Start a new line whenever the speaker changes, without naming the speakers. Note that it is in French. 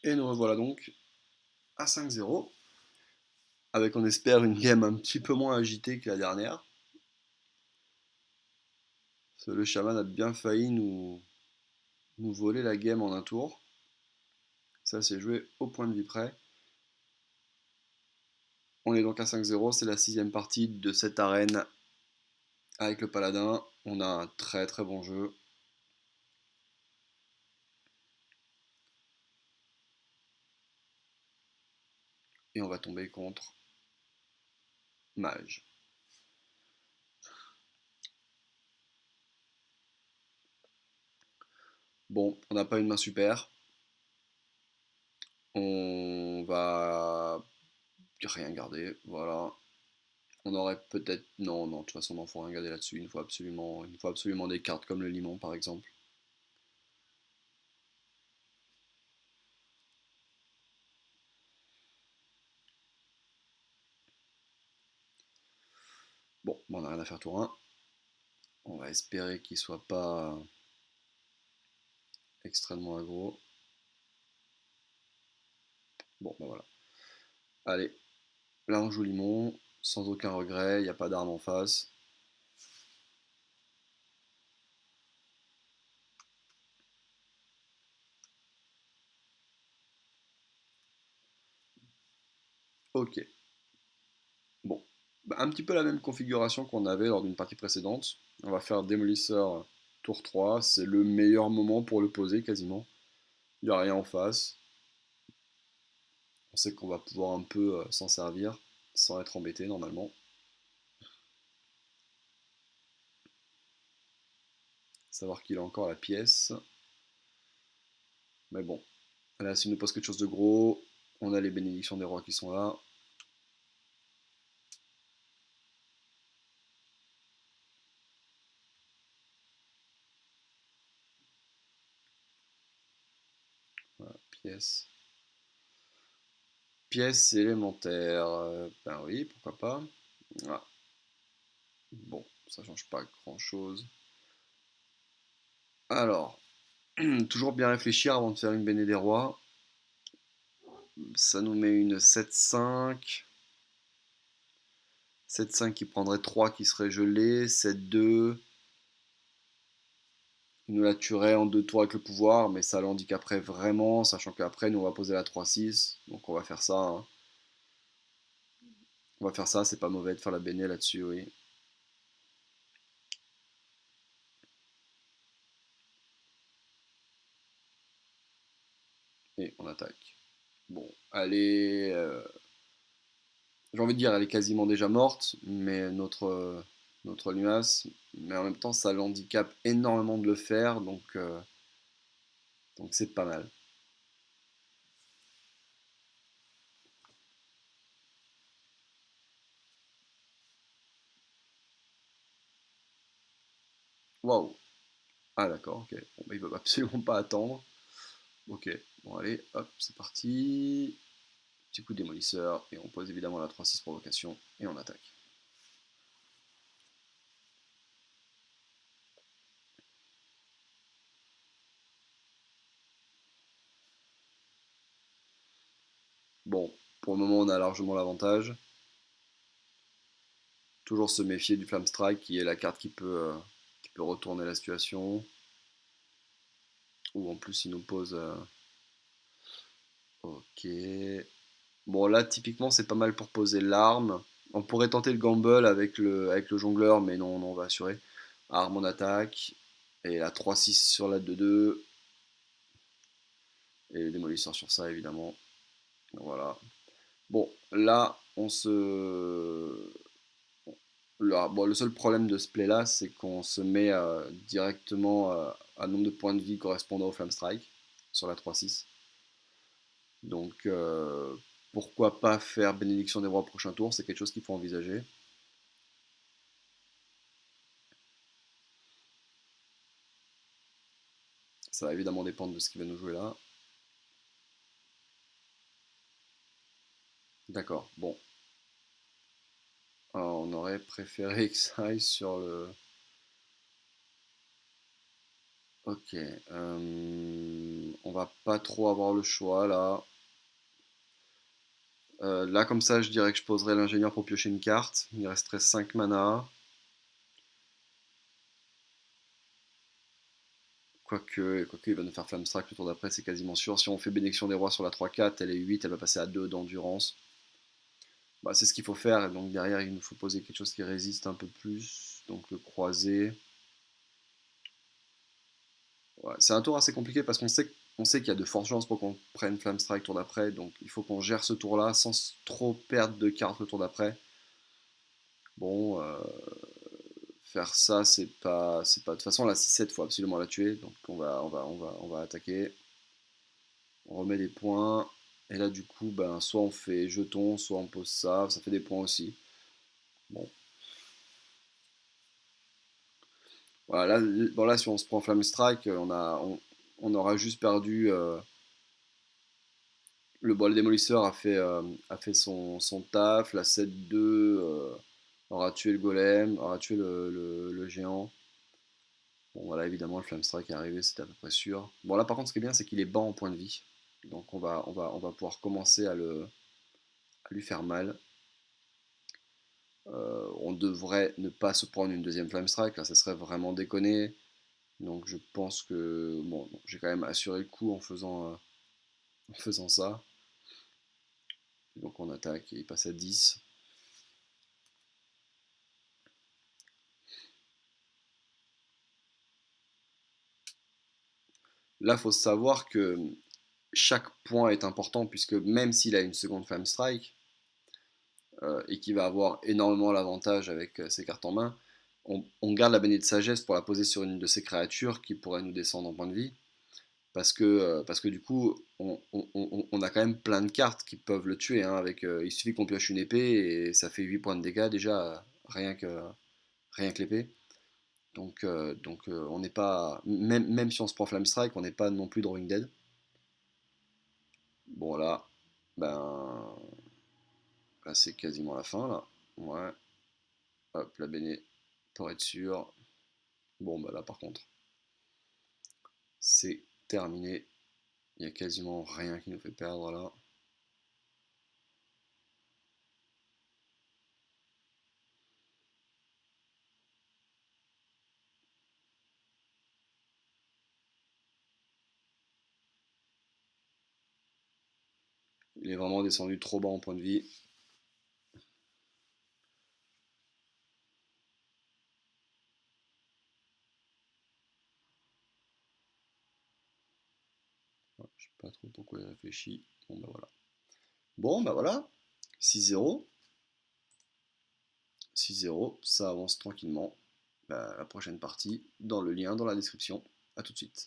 Et nous revoilà donc à 5-0, avec on espère une game un petit peu moins agitée que la dernière. Parce que le chaman a bien failli nous voler la game en un tour. Ça s'est joué au point de vie près. On est donc à 5-0, c'est la sixième partie de cette arène avec le paladin. On a un très très bon jeu. Et on va tomber contre Mage. Bon, on n'a pas une main super. On va rien garder, voilà. On aurait peut-être... Non, non, de toute façon, il faut rien garder là-dessus. Il faut absolument des cartes comme le limon, par exemple. Bon, on n'a rien à faire tour 1. On va espérer qu'il soit pas extrêmement aggro. Bon, ben voilà. Allez, là on joue limon, sans aucun regret, il n'y a pas d'arme en face. Ok. Bon, bah, un petit peu la même configuration qu'on avait lors d'une partie précédente. On va faire démolisseur tour 3, c'est le meilleur moment pour le poser quasiment. Il n'y a rien en face. On sait qu'on va pouvoir un peu s'en servir sans être embêté normalement. Savoir qu'il a encore la pièce. Mais bon, là s'il nous pose quelque chose de gros, on a les bénédictions des rois qui sont là. Voilà, pièce. Pièce élémentaire. Ben oui, pourquoi pas. Ah, bon, ça change pas grand chose. Alors, toujours bien réfléchir avant de faire une Béné des Rois. Ça nous met une 7-5. 7-5 qui prendrait 3 qui serait gelé. 7-2. Il nous la tuerait en 2 tours avec le pouvoir, mais ça l'handicaperait vraiment, sachant qu'après nous on va poser la 3-6. Donc on va faire ça, hein. On va faire ça, c'est pas mauvais de faire la Béné là-dessus, oui. Et on attaque. Bon, allez. J'ai envie de dire, elle est quasiment déjà morte, mais notre limace, mais en même temps, ça l'handicape énormément de le faire, donc c'est pas mal. Waouh! Ah d'accord, ok. Bon, bah, il veut absolument pas attendre. Ok, bon allez, hop, c'est parti. Petit coup de démolisseur, et on pose évidemment la 3-6 provocation, et on attaque. Bon, pour le moment, on a largement l'avantage. Toujours se méfier du Flamme Strike, qui est la carte qui peut retourner la situation. Ou en plus, il nous pose... Ok. Bon, là, typiquement, c'est pas mal pour poser l'arme. On pourrait tenter le gamble avec le jongleur, mais non, non, on va assurer. Arme en attaque. Et la 3-6 sur la 2-2. Et les démolisseurs sur ça, évidemment. Voilà. Bon, là, on se... Bon, le seul problème de ce play-là, c'est qu'on se met directement à nombre de points de vie correspondant au Flame Strike sur la 3-6. Donc, pourquoi pas faire Bénédiction des Rois au prochain tour, c'est quelque chose qu'il faut envisager. Ça va évidemment dépendre de ce qu'il va nous jouer là. D'accord, bon. Alors, on aurait préféré que ça aille sur le... Ok. on va pas trop avoir le choix là. Là, comme ça, je dirais que je poserai l'ingénieur pour piocher une carte. Il resterait 5 mana. Quoique, il va nous faire Flamestrike le tour d'après, c'est quasiment sûr. Si on fait Bénédiction des Rois sur la 3-4, elle est 8, elle va passer à 2 d'endurance. Bah, c'est ce qu'il faut faire, et donc derrière, il nous faut poser quelque chose qui résiste un peu plus. Donc le croisé. Ouais, c'est un tour assez compliqué parce qu'on sait qu'il y a de fortes chances pour qu'on prenne Flamestrike tour d'après. Donc il faut qu'on gère ce tour-là sans trop perdre de cartes le tour d'après. Bon, faire ça, c'est pas. De toute façon, la 6-7, faut absolument la tuer. Donc on va attaquer. On remet des points. Et là, du coup, ben, soit on fait jeton, soit on pose ça. Ça fait des points aussi. Bon. Voilà, là, si on se prend Flame Strike, on aura juste perdu. Le démolisseur a fait son taf. La 7-2 aura tué le golem, aura tué le géant. Bon, voilà, évidemment, le Flame Strike est arrivé, c'était à peu près sûr. Bon, là, par contre, ce qui est bien, c'est qu'il est bas en point de vie. Donc, on va pouvoir commencer à lui faire mal. On devrait ne pas se prendre une deuxième Flame Strike, là, ça serait vraiment déconné. Donc, je pense que. Bon, j'ai quand même assuré le coup en faisant ça. Donc, on attaque et il passe à 10. Là, il faut savoir que chaque point est important, puisque même s'il a une seconde Flame Strike, et qu'il va avoir énormément l'avantage avec ses cartes en main, on garde la baignée de sagesse pour la poser sur une de ses créatures qui pourrait nous descendre en point de vie. Parce que du coup, on a quand même plein de cartes qui peuvent le tuer. Hein, il suffit qu'on pioche une épée et ça fait 8 points de dégâts déjà, rien que l'épée. Donc, on n'est pas. Même si on se prend Flame Strike, on n'est pas non plus Drawing Dead. Bon, là, c'est quasiment la fin. Là. Ouais. Hop, la baignée pour être sûr. Bon, bah là, par contre, c'est terminé. Il n'y a quasiment rien qui nous fait perdre là. Il est vraiment descendu trop bas en point de vie. Je sais pas trop pourquoi il réfléchit. Bon, bah voilà. Bon, bah voilà. 6-0. 6-0, ça avance tranquillement. Bah, la prochaine partie, dans le lien dans la description. A tout de suite.